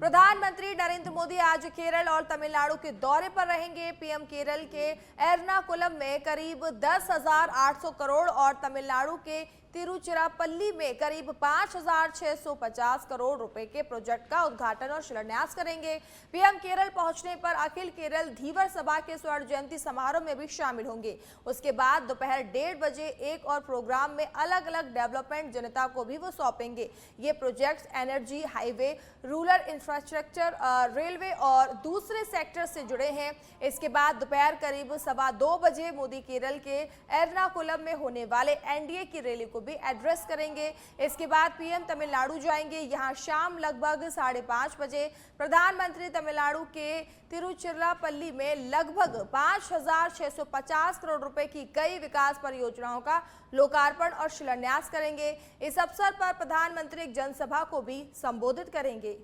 प्रधानमंत्री नरेंद्र मोदी आज केरल और तमिलनाडु के दौरे पर रहेंगे। पीएम केरल के एर्नाकुलम में करीब 10,800 करोड़ और तमिलनाडु के तिरुचिरापल्ली में करीब 5,650 करोड़ रुपए के प्रोजेक्ट का उद्घाटन और शिलान्यास करेंगे। पीएम केरल पहुंचने पर अखिल केरल धीवर सभा के स्वर्ण जयंती समारोह में भी शामिल होंगे। उसके बाद दोपहर 1:30 बजे एक और प्रोग्राम में अलग अलग डेवलपमेंट जनता को भी वो सौंपेंगे। ये projects energy, highway, rural infrastructure, railway और दूसरे सेक्टर से जुड़े हैं। इसके बाद दोपहर करीब 2:15 बजे मोदी केरल के एर्नाकुलम में होने वाले एनडीए की रैली को भी एड्रेस करेंगे। इसके बाद पीएम तमिलनाडु जाएंगे। यहां शाम लगभग 5:30 बजे प्रधानमंत्री तमिलनाडु के तिरुचिरापल्ली में लगभग 5,650 करोड़ रुपए की कई विकास परियोजनाओं का लोकार्पण और शिलान्यास करेंगे। इस अवसर पर प्रधानमंत्री एक जनसभा को भी संबोधित करेंगे।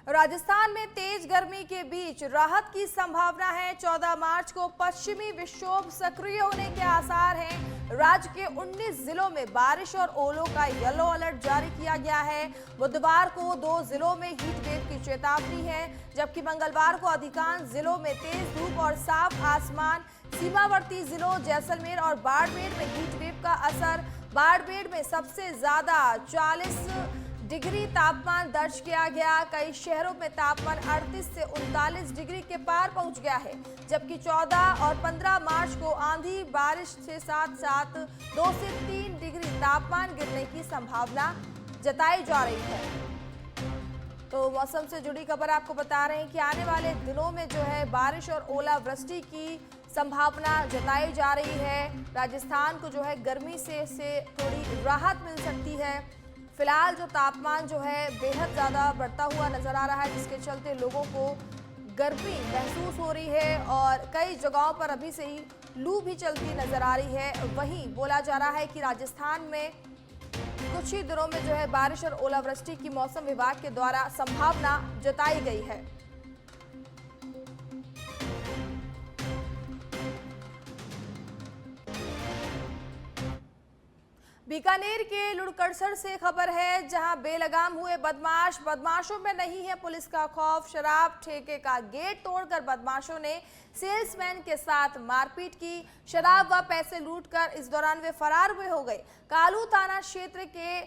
राजस्थान में तेज गर्मी के बीच राहत की संभावना है। 14 मार्च को पश्चिमी विक्षोभ सक्रिय होने के आसार हैं। राज्य के 19 जिलों में बारिश और ओलों का येलो अलर्ट जारी किया गया है। बुधवार को 2 जिलों में हीट वेव की चेतावनी है, जबकि मंगलवार को अधिकांश जिलों में तेज धूप और साफ आसमान। सीमावर्ती जिलों जैसलमेर और बाड़मेर में हीट वेव का असर। बाड़मेर में सबसे ज्यादा 40 डिग्री तापमान दर्ज किया गया। कई शहरों में तापमान 38 से 39 डिग्री के पार पहुंच गया है, जबकि 14 और 15 मार्च को आंधी बारिश के साथ साथ 2 से 3 डिग्री तापमान गिरने की संभावना जताई जा रही है। तो मौसम से जुड़ी खबर आपको बता रहे हैं कि आने वाले दिनों में जो है बारिश और ओलावृष्टि की संभावना जताई जा रही है। राजस्थान को जो है गर्मी से थोड़ी राहत मिल सकती है। फिलहाल जो तापमान जो है बेहद ज़्यादा बढ़ता हुआ नज़र आ रहा है, जिसके चलते लोगों को गर्मी महसूस हो रही है और कई जगहों पर अभी से ही लू भी चलती नज़र आ रही है। वहीं बोला जा रहा है कि राजस्थान में कुछ ही दिनों में जो है बारिश और ओलावृष्टि की मौसम विभाग के द्वारा संभावना जताई गई है। बीकानेर के लुड़कड़सर से खबर है, जहां बेलगाम हुए बदमाशों में नहीं है पुलिस का खौफ। शराब ठेके का गेट तोड़कर बदमाशों ने सेल्समैन के साथ मारपीट की। शराब व पैसे लूटकर इस दौरान वे फरार हुए हो गए। कालू थाना क्षेत्र के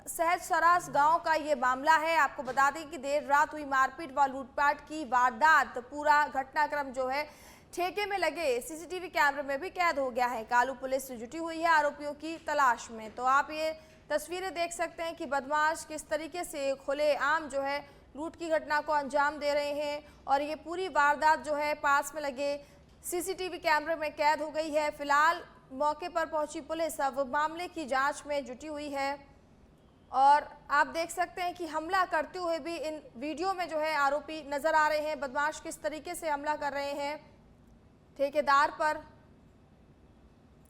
सहजसरास गांव का ये मामला है। आपको बता दें कि देर रात हुई मारपीट व लूटपाट की वारदात पूरा घटनाक्रम जो है ठेके में लगे सीसीटीवी कैमरे में भी कैद हो गया है। कालू पुलिस जुटी हुई है आरोपियों की तलाश में। तो आप ये तस्वीरें देख सकते हैं कि बदमाश किस तरीके से खुलेआम जो है लूट की घटना को अंजाम दे रहे हैं और ये पूरी वारदात जो है पास में लगे सीसीटीवी कैमरे में कैद हो गई है। फिलहाल मौके पर पहुंची पुलिस अब मामले की जांच में जुटी हुई है और आप देख सकते हैं कि हमला करते हुए भी इन वीडियो में जो है आरोपी नजर आ रहे हैं। बदमाश किस तरीके से हमला कर रहे हैं ठेकेदार पर।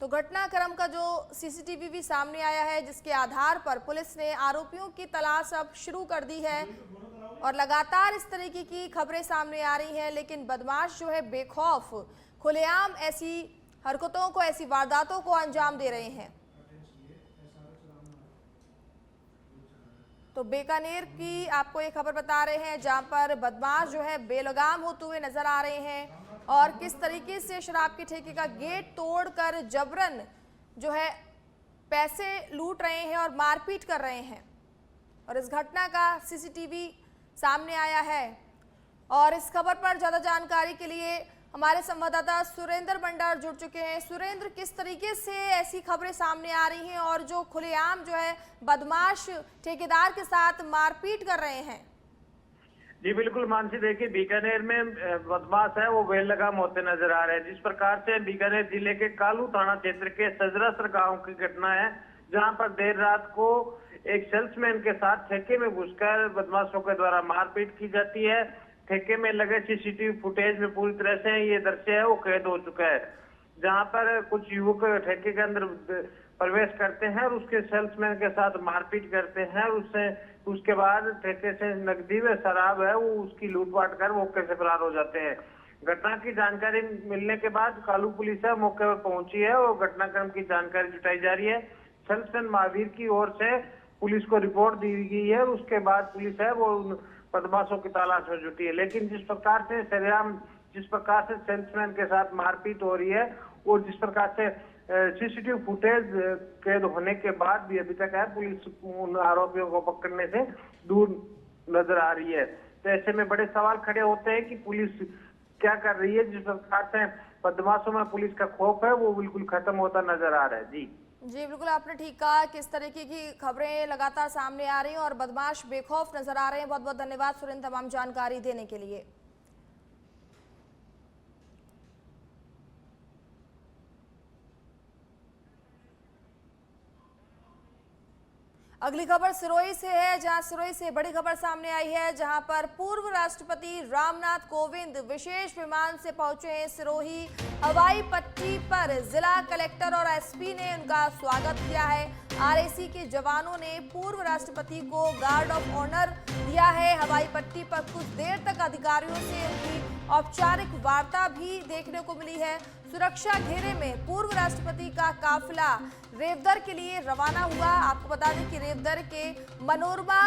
तो घटनाक्रम का जो सीसीटीवी भी सामने आया है, जिसके आधार पर पुलिस ने आरोपियों की तलाश अब शुरू कर दी है और लगातार इस तरीके की खबरें सामने आ रही हैं। लेकिन बदमाश जो है बेखौफ खुलेआम ऐसी हरकतों को, ऐसी वारदातों को अंजाम दे रहे हैं। तो बीकानेर की आपको ये खबर बता रहे हैं, जहां पर बदमाश जो है बेलगाम होते हुए नजर आ रहे हैं और किस तरीके से शराब के ठेके का गेट तोड़कर जबरन जो है पैसे लूट रहे हैं और मारपीट कर रहे हैं। और इस घटना का सीसीटीवी सामने आया है। और इस खबर पर ज़्यादा जानकारी के लिए हमारे संवाददाता सुरेंद्र भंडार जुड़ चुके हैं। सुरेंद्र, किस तरीके से ऐसी खबरें सामने आ रही हैं और जो खुलेआम जो है बदमाश ठेकेदार के साथ मारपीट कर रहे हैं? जी बिल्कुल मानसी, देखिए बीकानेर में बदमाश है वो बेलगाम होते नजर आ रहे हैं। जिस प्रकार से बीकानेर जिले के कालू थाना क्षेत्र के सजरासर गांव की घटना है, जहां पर देर रात को एक सेल्समैन के साथ ठेके में घुसकर बदमाशों के द्वारा मारपीट की जाती है। ठेके में लगे सीसीटीवी फुटेज में पूरी तरह से ये दृश्य है वो कैद हो चुका है, जहां पर कुछ युवक ठेके के अंदर प्रवेश करते हैं और उसके सेल्समैन के साथ मारपीट करते हैं। उसके बाद ठेके से नकदी व शराब है वो उसकी लूटपाट कर मौके से फरार हो जाते हैं। घटना की जानकारी मिलने के बाद कालू पुलिस है मौके पर पहुंची है और घटनाक्रम की जानकारी जुटाई जा रही है। सेल्समैन महावीर की ओर से पुलिस को रिपोर्ट दी गई है। उसके बाद पुलिस है वो उन बदमाशों की तलाश में जुटी है। लेकिन जिस प्रकार से सेल्समैन के साथ मारपीट हो रही है और जिस प्रकार से सीसीटीवी फुटेज कैद होने के बाद भी अभी तक है पुलिस उन आरोपियों को पकड़ने से दूर नजर आ रही है। तो ऐसे में बड़े सवाल खड़े होते हैं कि पुलिस क्या कर रही है। जिस प्रकार से बदमाशों में पुलिस का खौफ है वो बिल्कुल खत्म होता नजर आ रहा है। जी बिल्कुल आपने ठीक कहा। किस तरीके की खबरें लगातार सामने आ रही हैं और बदमाश बेखौफ नजर आ रहे हैं। बहुत बहुत धन्यवाद सुरेंद्र तमाम जानकारी देने के लिए। अगली खबर सिरोही से है, जहां सिरोही से बड़ी खबर सामने आई है, जहां पर पूर्व राष्ट्रपति रामनाथ कोविंद विशेष विमान से पहुंचे हैं सिरोही। हवाई पट्टी पर जिला कलेक्टर और एसपी ने उनका स्वागत किया है। आरएसी के जवानों ने पूर्व राष्ट्रपति को गार्ड ऑफ ऑनर दिया है। हवाई पट्टी पर कुछ देर तक अधिकारियों से उनकी औपचारिक वार्ता भी देखने को मिली है। सुरक्षा घेरे में पूर्व राष्ट्रपति का काफिला रेवदर के लिए रवाना हुआ। आपको बता दें कि रेवदर के मनोरमा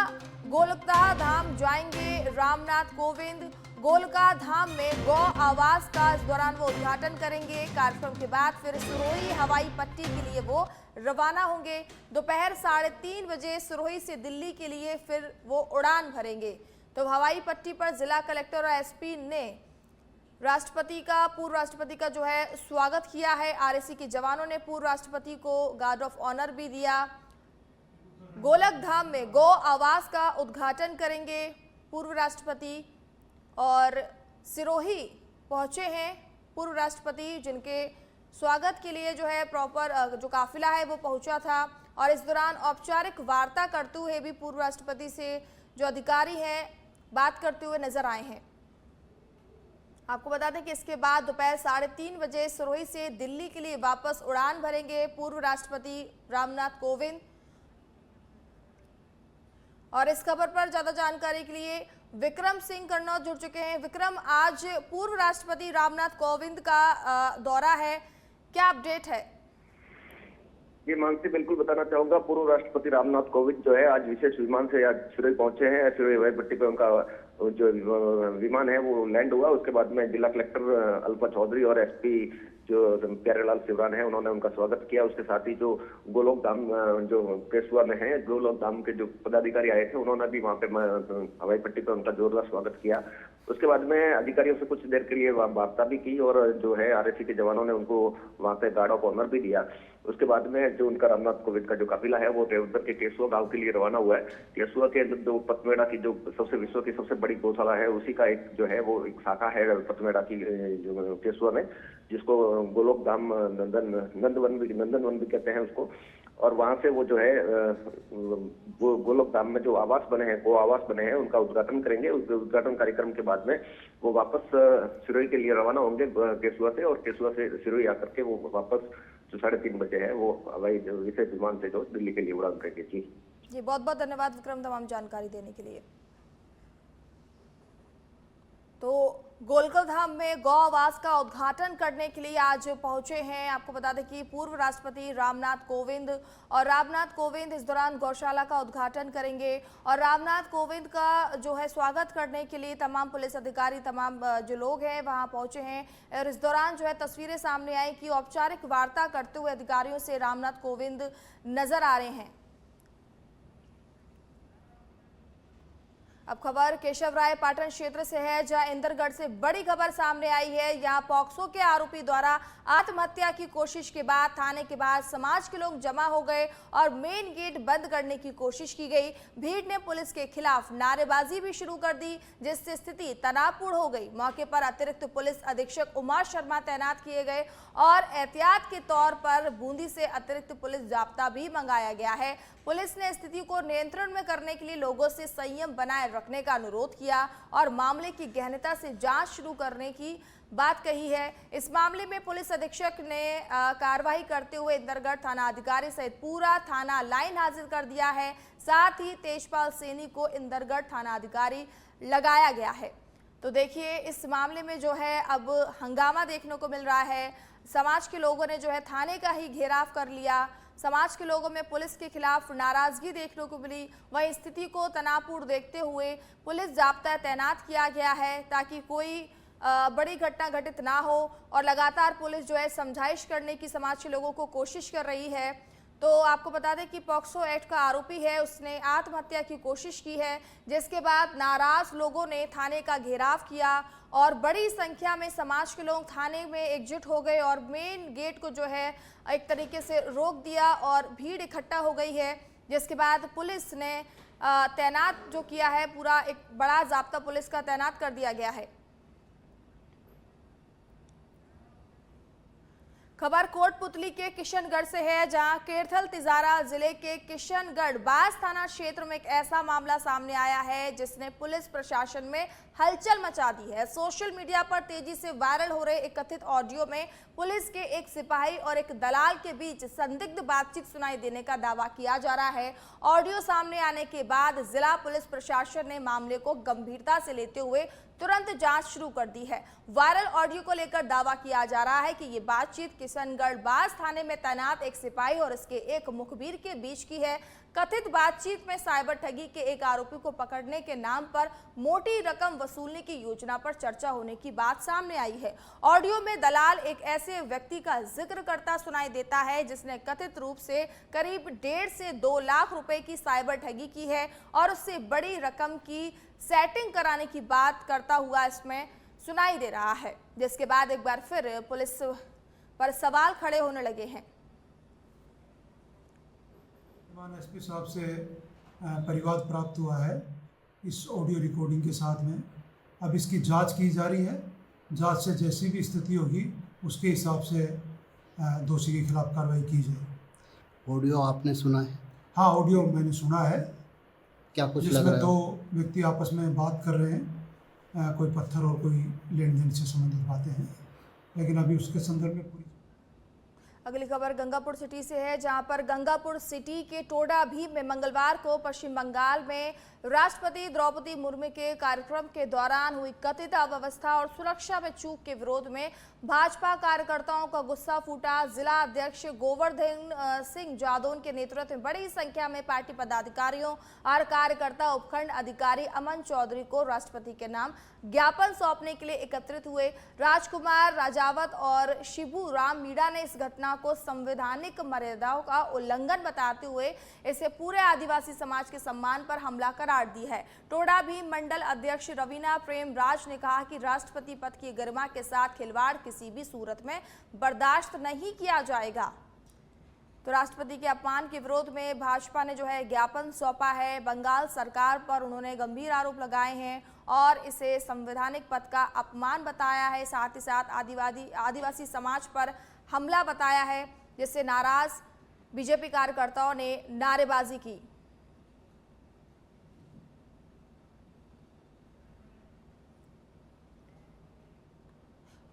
गोलकधाम धाम जाएंगे रामनाथ कोविंद। गोलका धाम में गौ आवास का इस दौरान वो उद्घाटन करेंगे। कार्यक्रम के बाद फिर सिरोही हवाई पट्टी के लिए वो रवाना होंगे। दोपहर 3:30 बजे सिरोही से दिल्ली के लिए फिर वो उड़ान भरेंगे। तो हवाई पट्टी पर जिला कलेक्टर और एसपी ने पूर्व राष्ट्रपति का जो है स्वागत किया है। आरएसी के जवानों ने पूर्व राष्ट्रपति को गार्ड ऑफ ऑनर भी दिया। गोलक धाम में गौ आवास का उद्घाटन करेंगे पूर्व राष्ट्रपति और सिरोही पहुंचे हैं पूर्व राष्ट्रपति, जिनके स्वागत के लिए जो है प्रॉपर जो काफिला है वो पहुंचा था। और इस दौरान औपचारिक वार्ता करते हुए भी पूर्व राष्ट्रपति से जो अधिकारी हैं बात करते हुए नजर आए हैं। आपको बता दें कि इसके बाद दोपहर 3:30 बजे सिरोही से दिल्ली के लिए वापस उड़ान भरेंगे पूर्व राष्ट्रपति रामनाथ कोविंद। और इस खबर पर ज्यादा जानकारी के लिए विक्रम सिंह कन्नौज जुड़ चुके हैं। विक्रम, आज पूर्व राष्ट्रपति रामनाथ कोविंद का दौरा है, क्या अपडेट है? ये मानसी बिल्कुल बताना चाहूंगा, पूर्व राष्ट्रपति रामनाथ कोविंद जो है आज विशेष विमान से आज सिरोही पहुंचे हैं। सिरोही हवाई पट्टी पे उनका जो विमान है वो लैंड हुआ। उसके बाद में जिला कलेक्टर अल्पा चौधरी और एसपी जो प्यारेलाल सिवरान है उन्होंने उनका स्वागत किया। उसके साथ ही जो गोलोक धाम जो केसुआ में है, गोलोक धाम के जो पदाधिकारी आए थे उन्होंने भी वहाँ पे हवाई पट्टी पे उनका जोरदार स्वागत किया। उसके बाद में अधिकारियों से कुछ देर के लिए वार्ता भी की और जो है आरएसी के जवानों ने उनको वहाँ पे गार्ड ऑफ ऑनर भी दिया। उसके बाद में जो उनका रामनाथ कोविंद का जो काफिला है वो रेवदर के केसुआ गांव के लिए रवाना हुआ है। केसुआ के जो पतमेड़ा की जो विश्व की सबसे बड़ी गौशाला है उसी का एक जो है वो एक शाखा है पतमेड़ा की जो केसुआ में, जिसको गोलोक धाम नंदवन भी कहते हैं उसको। और वहां से वो जो है गोलोक धाम में जो आवास बने हैं, गो आवास बने हैं, उनका उद्घाटन करेंगे। उस उद्घाटन कार्यक्रम के बाद में वो वापस सिरोही के लिए रवाना होंगे केसुआ से, और केसुआ से सिरोही आकर के वो वापस जो 3:30 बजे है वो हवाई विशेष विमान से जो दिल्ली के लिए उड़ान करेंगे। जी बहुत बहुत धन्यवाद विक्रम तमाम जानकारी देने के लिए। तो गोलका धाम में गौ आवास का उद्घाटन करने के लिए आज पहुंचे हैं। आपको बता दें कि पूर्व राष्ट्रपति रामनाथ कोविंद इस दौरान गौशाला का उद्घाटन करेंगे। और रामनाथ कोविंद का जो है स्वागत करने के लिए तमाम पुलिस अधिकारी, तमाम जो लोग हैं वहां पहुंचे हैं। और इस दौरान जो है तस्वीरें सामने आई कि औपचारिक वार्ता करते हुए अधिकारियों से रामनाथ कोविंद नजर आ रहे हैं। अब खबर केशव राय पाटन क्षेत्र से है, जहां इंदरगढ़ से बड़ी खबर सामने आई है। यहां पॉक्सो के आरोपी द्वारा आत्महत्या की कोशिश के बाद थाने के बाहर समाज के लोग जमा हो गए और मेन गेट बंद करने की कोशिश की गई। भीड़ ने पुलिस के खिलाफ नारेबाजी भी शुरू कर दी, जिससे स्थिति तनावपूर्ण हो गई। मौके पर अतिरिक्त पुलिस अधीक्षक उमा शर्मा तैनात किए गए और एहतियात के तौर पर बूंदी से अतिरिक्त पुलिस जाब्ता भी मंगाया गया है। पुलिस ने स्थिति को नियंत्रण में करने के लिए लोगों से संयम बनाए रखने का अनुरोध किया और मामले की गहनता से जांच शुरू करने की बात कही है। इस मामले में पुलिस अधीक्षक ने कार्रवाई करते हुए इंदरगढ़ थाना अधिकारी सहित पूरा थाना लाइन हाजिर कर दिया है। साथ ही तेजपाल सैनी को इंदरगढ़ थाना अधिकारी लगाया गया है। तो देखिए, इस मामले में जो है अब हंगामा देखने को मिल रहा है। समाज के लोगों ने जो है थाने का ही घेराव कर लिया। समाज के लोगों में पुलिस के खिलाफ नाराजगी देखने को मिली। वहीं स्थिति को तनावपूर्ण देखते हुए पुलिस जाब्ता तैनात किया गया है ताकि कोई बड़ी घटना घटित ना हो, और लगातार पुलिस जो है समझाइश करने की समाज के लोगों को कोशिश कर रही है। तो आपको बता दें कि पॉक्सो एक्ट का आरोपी है, उसने आत्महत्या की कोशिश की है, जिसके बाद नाराज लोगों ने थाने का घेराव किया और बड़ी संख्या में समाज के लोग थाने में एकजुट हो गए और मेन गेट को जो है एक तरीके से रोक दिया और भीड़ इकट्ठा हो गई है। जिसके बाद पुलिस ने तैनात जो किया है, पूरा एक बड़ा जाब्ता पुलिस का तैनात कर दिया गया है। खबर कोटपुतली के किशनगढ़ से है, जहां केरथल तिजारा जिले के किशनगढ़ बास थाना क्षेत्र में एक ऐसा मामला सामने आया है जिसने पुलिस प्रशासन में हलचल मचा दी है। सोशल मीडिया पर तेजी से वायरल हो रहे एक कथित ऑडियो में पुलिस के एक सिपाही और एक दलाल के बीच संदिग्ध बातचीत सुनाई देने का दावा किया जा रहा है। ऑडियो सामने आने के बाद जिला पुलिस प्रशासन ने मामले को गंभीरता से लेते हुए तुरंत जांच शुरू कर दी है। वायरल ऑडियो को लेकर दावा किया जा रहा है कि ये बातचीत किशनगढ़ बास थाने में तैनात एक सिपाही और इसके एक मुखबिर के बीच की है। कथित बातचीत में साइबर ठगी के एक आरोपी को पकड़ने के नाम पर मोटी रकम वसूलने की योजना पर चर्चा होने की बात सामने आई है। ऑडियो में दलाल एक ऐसे व्यक्ति का जिक्र करता सुनाई देता है जिसने कथित रूप से करीब 1.5 से 2 लाख रुपए की साइबर ठगी की है और उससे बड़ी रकम की सेटिंग कराने की बात करता हुआ इसमें सुनाई दे रहा है। जिसके बाद एक बार फिर पुलिस पर सवाल खड़े होने लगे हैं। एसपी साहब से परिवाद प्राप्त हुआ है इस ऑडियो रिकॉर्डिंग के साथ में। अब इसकी जांच की जा रही है। जांच से जैसी भी स्थिति होगी उसके हिसाब से दोषी के खिलाफ कार्रवाई की जाए। ऑडियो आपने सुना है? हाँ, ऑडियो मैंने सुना है। क्या कुछ लग जिसमें रहा है? 2 व्यक्ति आपस में बात कर रहे हैं, कोई पत्थर और कोई लेन देन से संबंधित बातें हैं, लेकिन अभी उसके संदर्भ में पूरी। अगली खबर गंगापुर सिटी से है, जहां पर गंगापुर सिटी के टोडा भीम में मंगलवार को पश्चिम बंगाल में राष्ट्रपति द्रौपदी मुर्मू के कार्यक्रम के दौरान हुई कथित अव्यवस्था और सुरक्षा में चूक के विरोध में भाजपा कार्यकर्ताओं का गुस्सा फूटा। जिला अध्यक्ष गोवर्धन सिंह जादौन के नेतृत्व में बड़ी संख्या में पार्टी पदाधिकारियों और कार्यकर्ता उपखंड अधिकारी अमन चौधरी को राष्ट्रपति के नाम ज्ञापन सौंपने के लिए एकत्रित हुए। राजकुमार राजावत और शिबू राम मीणा ने इस घटना को संवैधानिक मर्यादाओं का उल्लंघन बताते हुए इसे पूरे आदिवासी समाज के सम्मान पर हमला करार दी है। टोडा भीम मंडल अध्यक्ष रवीना प्रेम राज ने कहा कि राष्ट्रपति पद की गरिमा के साथ खिलवाड़ किसी भी सूरत में बर्दाश्त नहीं किया जाएगा। तो राष्ट्रपति के अपमान के विरोध में भाजपा ने जो है ज्ञापन सौंपा है। बंगाल सरकार पर उन्होंने गंभीर आरोप लगाए हैं और इसे संवैधानिक पद का अपमान बताया है। साथ ही साथ आदिवासी समाज पर हमला बताया है, जिससे नाराज बीजेपी कार्यकर्ताओं ने नारेबाजी की।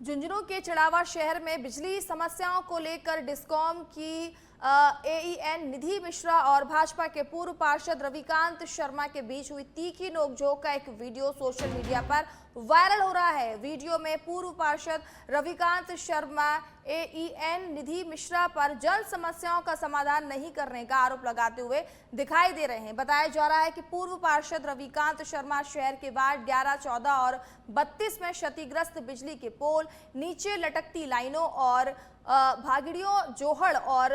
झुंझुनू के चिड़ावा शहर में बिजली समस्याओं को लेकर डिस्कॉम की AEN निधि मिश्रा और भाजपा के पूर्व पार्षद रविकांत शर्मा के बीच हुई तीखी नोकझोंक का एक वीडियो सोशल मीडिया पर वायरल हो रहा है। वीडियो में पूर्व पार्षद रविकांत शर्मा AEN निधि मिश्रा पर जल समस्याओं का समाधान नहीं करने का आरोप लगाते हुए दिखाई दे रहे हैं। बताया जा रहा है कि पूर्व पार्षद रविकांत शर्मा शहर के वार्ड 11, 14 और 32 में क्षतिग्रस्त बिजली के पोल, नीचे लटकती लाइनों और भागड़ियों, जोहड़ और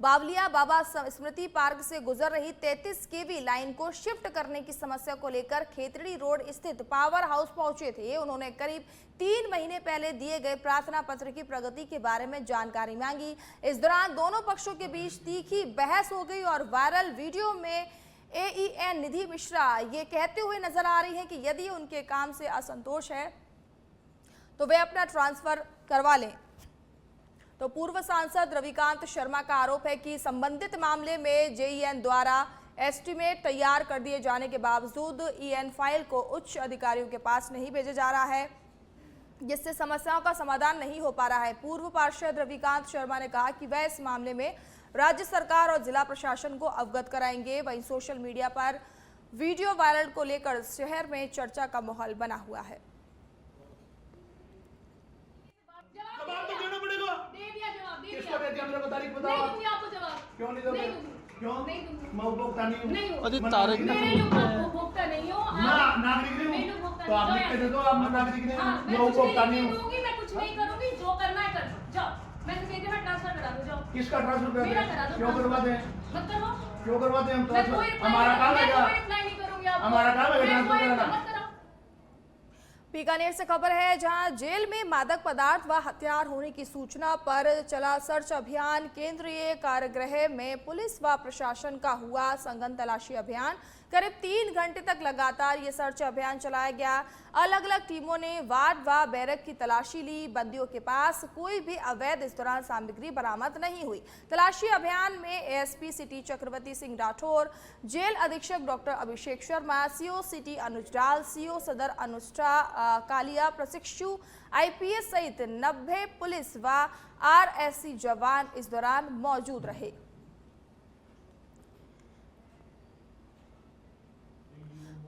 बावलिया बाबा स्मृति पार्क से गुजर रही 33 kV लाइन को शिफ्ट करने की समस्या को लेकर खेतड़ी रोड स्थित पावर हाउस पहुंचे थे। उन्होंने करीब 3 महीने पहले दिए गए प्रार्थना पत्र की प्रगति के बारे में जानकारी मांगी। इस दौरान दोनों पक्षों के बीच तीखी बहस हो गई और वायरल वीडियो में AEN निधि मिश्रा ये कहते हुए नजर आ रही हैं कि यदि उनके काम से असंतोष है तो वे अपना ट्रांसफर करवा लें। तो पूर्व सांसद रविकांत शर्मा का आरोप है कि संबंधित मामले में JEN द्वारा एस्टीमेट तैयार कर दिए जाने के बावजूद EN फाइल को उच्च अधिकारियों के पास नहीं भेजा जा रहा है, जिससे समस्याओं का समाधान नहीं हो पा रहा है। पूर्व पार्षद रविकांत शर्मा ने कहा कि वह इस मामले में राज्य सरकार और जिला प्रशासन को अवगत कराएंगे। वहीं सोशल मीडिया पर वीडियो वायरल को लेकर शहर में चर्चा का माहौल बना हुआ है। जवाब तो देना पड़ेगा। दे दिया जवाब, दे किसको दिया। दे दिया? मेरे को तारीख बताओ। नहीं दूंगी आपको जवाब। क्यों नहीं दोगे? नहीं दूंगी। क्यों? नहीं दूंगी। मैं उपभोक्ता नहीं हूँ। नहीं हूँ। अरे तारक मेरे लोग आपको उपभोक्ता नहीं हो। ना नागरिक नहीं मैं हूँ। उपभोक्ता तो आप नहीं लिख के हूँ। दे दो, आप नागरिक नहीं हाँ, हूँ। मैं मैं कुछ उपभोक्ता नहीं नहीं हूँ। दूंगी, मैं कुछ नहीं करूंगी, जो करना है कर दो। जाओ, मैं तो कहती हूँ ट्रांसफर करा दो, जाओ। किसका ट्रांसफर कर मेरा करा दें? दो। क्यों करवा दें? मत करवाओ। क्यों करवा दें हम मैं ट्रांसफर? कोई reply हमारा काम है मैं क्या? कोई reply नहीं करूंगी आपको। हमारा काम है मैं ट्रांसफर कोई कराना। मत कराओ। बीकानेर से खबर है, जहां जेल में मादक पदार्थ व हथियार होने की सूचना पर चला सर्च अभियान। केंद्रीय कारागृह में पुलिस व प्रशासन का हुआ सघन तलाशी अभियान। करीब 3 घंटे तक लगातार ये सर्च अभियान चलाया गया। अलग अलग टीमों ने वार्ड व बैरक की तलाशी ली। बंदियों के पास कोई भी अवैध इस दौरान सामग्री बरामद नहीं हुई। तलाशी अभियान में एएसपी सिटी चक्रवर्ती सिंह राठौर, जेल अधीक्षक doctor Abhishek Sharma, CO city अनुज डाल, सीओ सदर अनुष्ठा कालिया, प्रशिक्षु आईपीएस सहित 90 पुलिस व आरएससी जवान इस दौरान मौजूद रहे।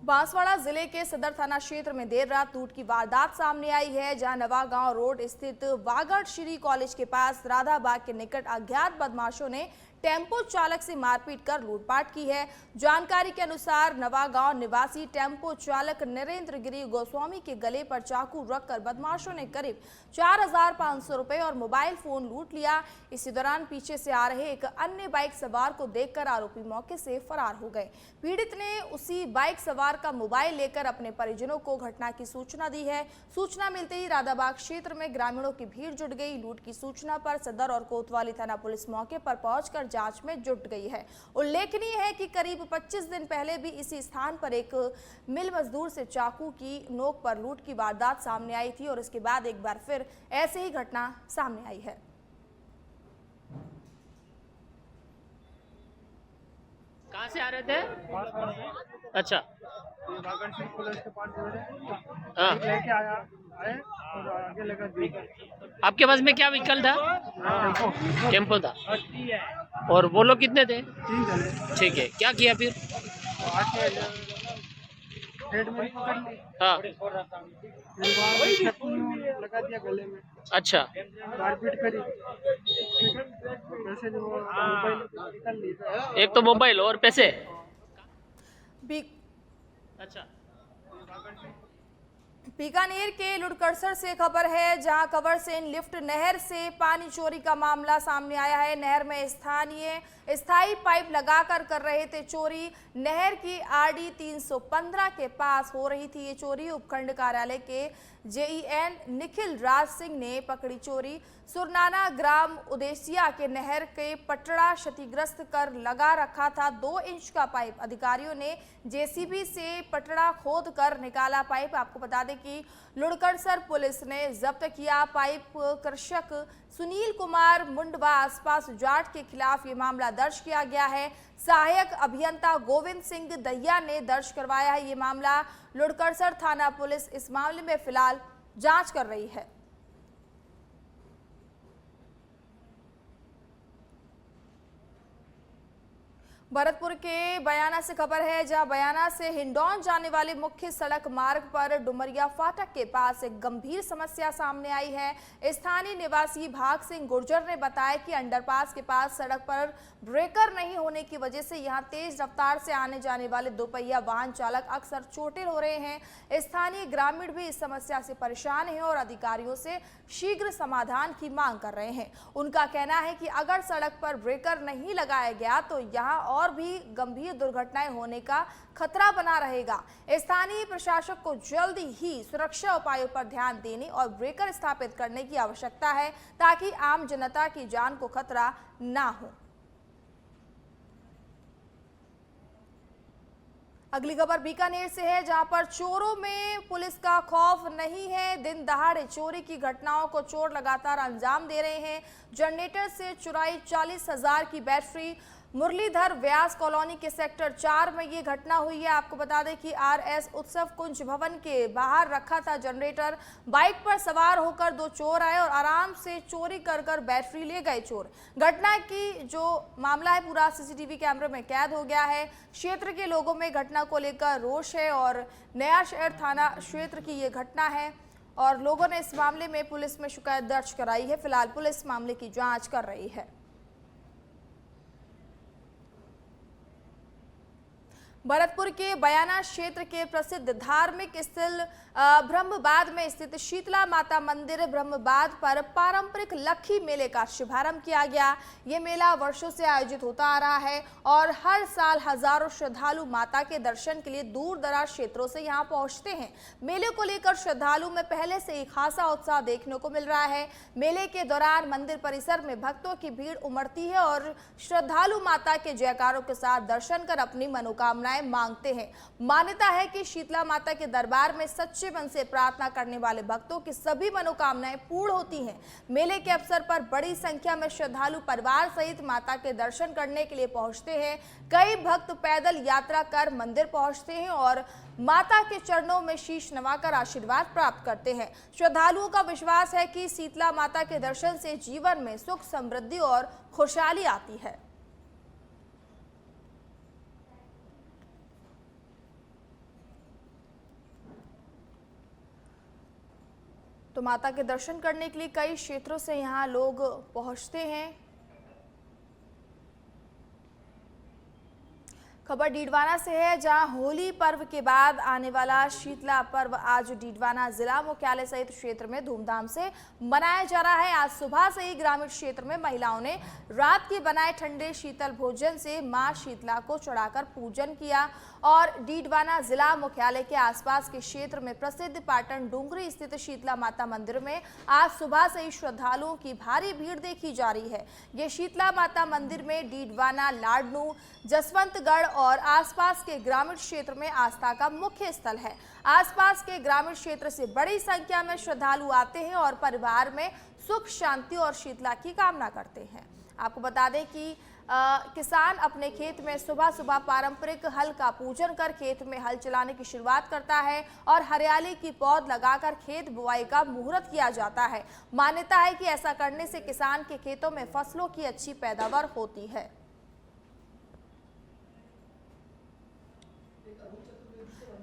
बांसवाड़ा जिले के सदर थाना क्षेत्र में देर रात लूट की वारदात सामने आई है, जहां नवागांव रोड स्थित वागड़ श्री कॉलेज के पास राधाबाग के निकट अज्ञात बदमाशों ने टेम्पो चालक से मारपीट कर लूटपाट की है। जानकारी के अनुसार नवागांव निवासी टेम्पो चालक नरेंद्र गिरी गोस्वामी के गले पर चाकू रखकर बदमाशों ने करीब 4,500 रुपए और मोबाइल फोन लूट लिया। इसी दौरान पीछे से आ रहे एक अन्य बाइक सवार को देखकर आरोपी मौके से फरार हो गए। पीड़ित ने उसी बाइक सवार का मोबाइल लेकर अपने परिजनों को घटना की सूचना दी है। सूचना मिलते ही राधाबाग क्षेत्र में ग्रामीणों की भीड़ जुट गई। लूट की सूचना पर सदर और कोतवाली थाना पुलिस मौके पर पहुंचकर जांच में जुट गई है। उल्लेखनीय है कि करीब 25 दिन पहले भी इसी स्थान पर एक मिल मजदूर से चाकू की नोक पर लूट की वारदात सामने आई थी और इसके बाद एक बार फिर ऐसे ही घटना सामने आई है। कहाँ से आ रहे थे? अच्छा, हाँ। लेके आए और आगे लगा दी। आपके पास में क्या व्हीकल था? टेम्पो था। और वो लोग कितने थे? 3 जने। ठीक है, क्या किया फिर? आके हेड में पकड़ ली। हाँ, लगा दिया गले में। अच्छा, मारपीट करी। पैसे जो मोबाइल निकाल लिया। एक तो मोबाइल और पैसे। अच्छा, बीकानेर के लुड़कड़सर से खबर है, जहां कवरसेन लिफ्ट नहर से पानी चोरी का मामला सामने आया है। नहर में स्थायी पाइप लगाकर कर रहे थे चोरी। नहर की आरडी 315 के पास हो रही थी ये चोरी। उपखंड कार्यालय के जेईएन निखिल राज सिंह ने पकड़ी चोरी। सुरनाना ग्राम उदेसिया के नहर के पटड़ा क्षतिग्रस्त कर लगा रखा था 2 इंच का पाइप। अधिकारियों ने जेसीबी से पटड़ा खोद कर निकाला पाइप। आपको बता दें कि लुड़कड़सर पुलिस ने जब्त किया पाइप। कृषक सुनील कुमार मुंडवा आसपास जाट के खिलाफ ये मामला दर्ज किया गया है। सहायक अभियंता गोविंद सिंह दहिया ने दर्ज करवाया है ये मामला। लुड़कड़सर थाना पुलिस इस मामले में फिलहाल जांच कर रही है। भरतपुर के बयाना से खबर है, जहां बयाना से हिंडौन जाने वाले मुख्य सड़क मार्ग पर डुमरिया फाटक के पास एक गंभीर समस्या सामने आई है। स्थानीय निवासी भाग सिंह गुर्जर ने बताया कि अंडरपास के पास सड़क पर ब्रेकर नहीं होने की वजह से यहां तेज रफ्तार से आने जाने वाले दोपहिया वाहन चालक अक्सर चोटिल हो रहे हैं। स्थानीय ग्रामीण भी इस समस्या से परेशान हैं और अधिकारियों से शीघ्र समाधान की मांग कर रहे हैं। उनका कहना है कि अगर सड़क पर ब्रेकर नहीं लगाया गया तो यहाँ और भी गंभीर दुर्घटनाएं होने का खतरा बना रहेगा। स्थानीय प्रशासक को जल्द ही सुरक्षा उपायों पर ध्यान देने और ब्रेकर स्थापित करने की आवश्यकता है, ताकि आम जनता की जान को खतरा ना हो। अगली खबर बीकानेर से है, जहां पर चोरों में पुलिस का खौफ नहीं है। दिन दहाड़े चोरी की घटनाओं को चोर लगातार अंजाम दे रहे हैं। जनरेटर से चुराई 40,000 की बैटरी, मुरलीधर व्यास कॉलोनी के सेक्टर 4 में ये घटना हुई है। आपको बता दें कि आरएस उत्सव कुंज भवन के बाहर रखा था जनरेटर। बाइक पर सवार होकर दो चोर आए और आराम से चोरी कर बैटरी ले गए चोर। घटना की जो मामला है पूरा सीसीटीवी कैमरे में कैद हो गया है। क्षेत्र के लोगों में घटना को लेकर रोष है और नया शहर थाना क्षेत्र की ये घटना है और लोगों ने इस मामले में पुलिस में शिकायत दर्ज कराई है। फिलहाल पुलिस मामले की जांच कर रही है। भरतपुर के बयाना क्षेत्र के प्रसिद्ध धार्मिक स्थल ब्रह्मबाद में स्थित शीतला माता मंदिर ब्रह्मबाद पर पारंपरिक लक्खी मेले का शुभारंभ किया गया। ये मेला वर्षों से आयोजित होता आ रहा है और हर साल हजारों श्रद्धालु माता के दर्शन के लिए दूर दराज क्षेत्रों से यहाँ पहुंचते हैं। मेले को लेकर श्रद्धालु में पहले से ही खासा उत्साह देखने को मिल रहा है। मेले के दौरान मंदिर परिसर में भक्तों की भीड़ उमड़ती है और श्रद्धालु माता के जयकारों के साथ दर्शन कर अपनी मनोकामनाएं मांगते हैं। मान्यता है कि शीतला माता के दरबार में सच्चे मन से प्रार्थना करने वाले भक्तों की सभी मनोकामनाएं पूर्ण होती हैं। मेले के अवसर पर बड़ी संख्या में श्रद्धालु परिवार सहित माता के दर्शन करने के लिए पहुंचते हैं। कई भक्त पैदल यात्रा कर मंदिर पहुंचते हैं और माता के चरणों में शीश नवाकर आशीर्वाद प्राप्त करते हैं। श्रद्धालुओं का विश्वास है कि शीतला माता के दर्शन से जीवन में सुख समृद्धि और खुशहाली आती है। तो माता के दर्शन करने के लिए कई क्षेत्रों से यहाँ लोग पहुँचते हैं। खबर डीडवाना से है, जहां होली पर्व के बाद आने वाला शीतला पर्व आज डीडवाना जिला मुख्यालय सहित क्षेत्र में धूमधाम से मनाया जा रहा है। आज सुबह से ही ग्रामीण क्षेत्र में महिलाओं ने रात के बनाए ठंडे शीतल भोजन से मां शीतला को चढ़ाकर पूजन किया और डीडवाना जिला मुख्यालय के आसपास के क्षेत्र में प्रसिद्ध पाटन डूंगरी स्थित शीतला माता मंदिर में आज सुबह से ही श्रद्धालुओं की भारी भीड़ देखी जा रही है। ये शीतला माता मंदिर में डीडवाना, लाडनू, जसवंतगढ़ और आसपास के ग्रामीण क्षेत्र में आस्था का मुख्य स्थल है। आसपास के ग्रामीण क्षेत्र से बड़ी संख्या में श्रद्धालु आते हैं और परिवार में सुख शांति और शीतला की कामना करते हैं। आपको बता दें कि किसान अपने खेत में सुबह सुबह पारंपरिक हल का पूजन कर खेत में हल चलाने की शुरुआत करता है और हरियाली की पौध लगाकर खेत बुआई का मुहूर्त किया जाता है। मान्यता है कि ऐसा करने से किसान के खेतों में फसलों की अच्छी पैदावार होती है।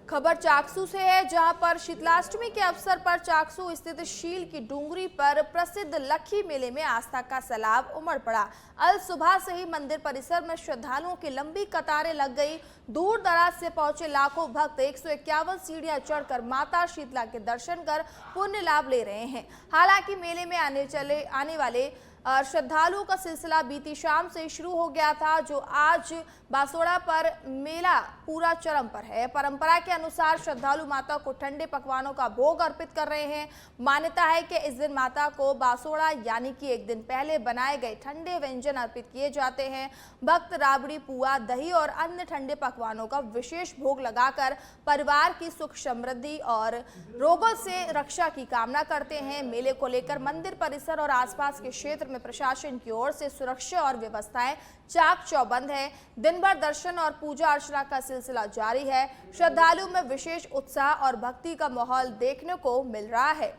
खबर चाकसू से है, जहां पर शीतलाष्टमी के अवसर पर चाकसू स्थित शील की डूंगरी पर प्रसिद्ध लक्खी मेले में आस्था का सैलाब उमड़ पड़ा। अल सुबह से ही मंदिर परिसर में श्रद्धालुओं की लंबी कतारें लग गई। दूर दराज से पहुंचे लाखों भक्त 151 सीढ़ियां चढ़कर माता शीतला के दर्शन कर पुण्य लाभ ले रहे हैं। हालांकि मेले में आने वाले श्रद्धालुओं का सिलसिला बीती शाम से शुरू हो गया था, जो आज बासोड़ा पर मेला पूरा चरम पर है। परंपरा के अनुसार श्रद्धालु माता को ठंडे पकवानों का भोग अर्पित कर रहे हैं। मान्यता है कि इस दिन माता को बासोड़ा यानी कि एक दिन पहले बनाए गए ठंडे व्यंजन अर्पित किए जाते हैं। भक्त राबड़ी, पुआ, दही और अन्य ठंडे पकवानों का विशेष भोग लगाकर परिवार की सुख समृद्धि और रोगों से रक्षा की कामना करते हैं। मेले को लेकर मंदिर परिसर और आसपास के क्षेत्र में प्रशासन की ओर से सुरक्षा और व्यवस्थाएं चाक चौबंद है। दिन भर दर्शन और पूजा अर्चना का सिलसिला जारी है। श्रद्धालुओं में विशेष उत्साह और भक्ति का माहौल देखने को मिल रहा है।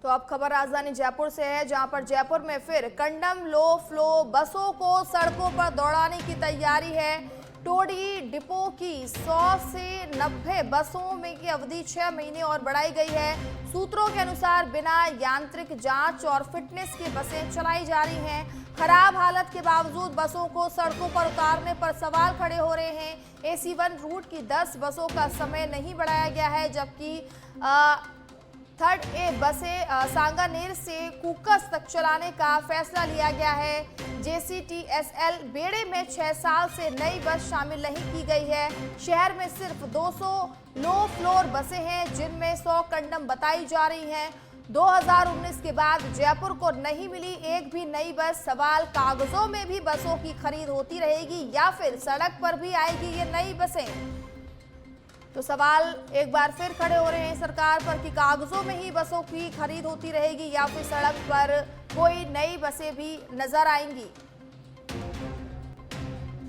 तो अब खबर राजधानी जयपुर से है, जहां पर जयपुर में फिर कंडम लो फ्लो बसों को सड़कों पर दौड़ाने की तैयारी है। टोडी डिपो की 100 से 90 बसों में की अवधि 6 महीने और बढ़ाई गई है। सूत्रों के अनुसार बिना यांत्रिक जांच और फिटनेस की बसें चलाई जा रही हैं। खराब हालत के बावजूद बसों को सड़कों पर उतारने पर सवाल खड़े हो रहे हैं। AC1 रूट की 10 बसों का समय नहीं बढ़ाया गया है, जबकि थर्ड ए बसें सांगानेर से कुकस तक चलाने का फैसला लिया गया है। JCTSL बेड़े में 6 साल से नई बस शामिल नहीं की गई है। शहर में सिर्फ 200 लो फ्लोर बसें हैं, जिनमें 100 कंडम बताई जा रही हैं। 2019 के बाद जयपुर को नहीं मिली एक भी नई बस। सवाल, कागजों में भी बसों की खरीद होती रहेगी या फिर सड़क पर भी आएगी ये नई बसें? तो सवाल एक बार फिर खड़े हो रहे हैं सरकार पर कि कागजों में ही बसों की खरीद होती रहेगी या फिर सड़क पर कोई नई बसें भी नजर आएंगी।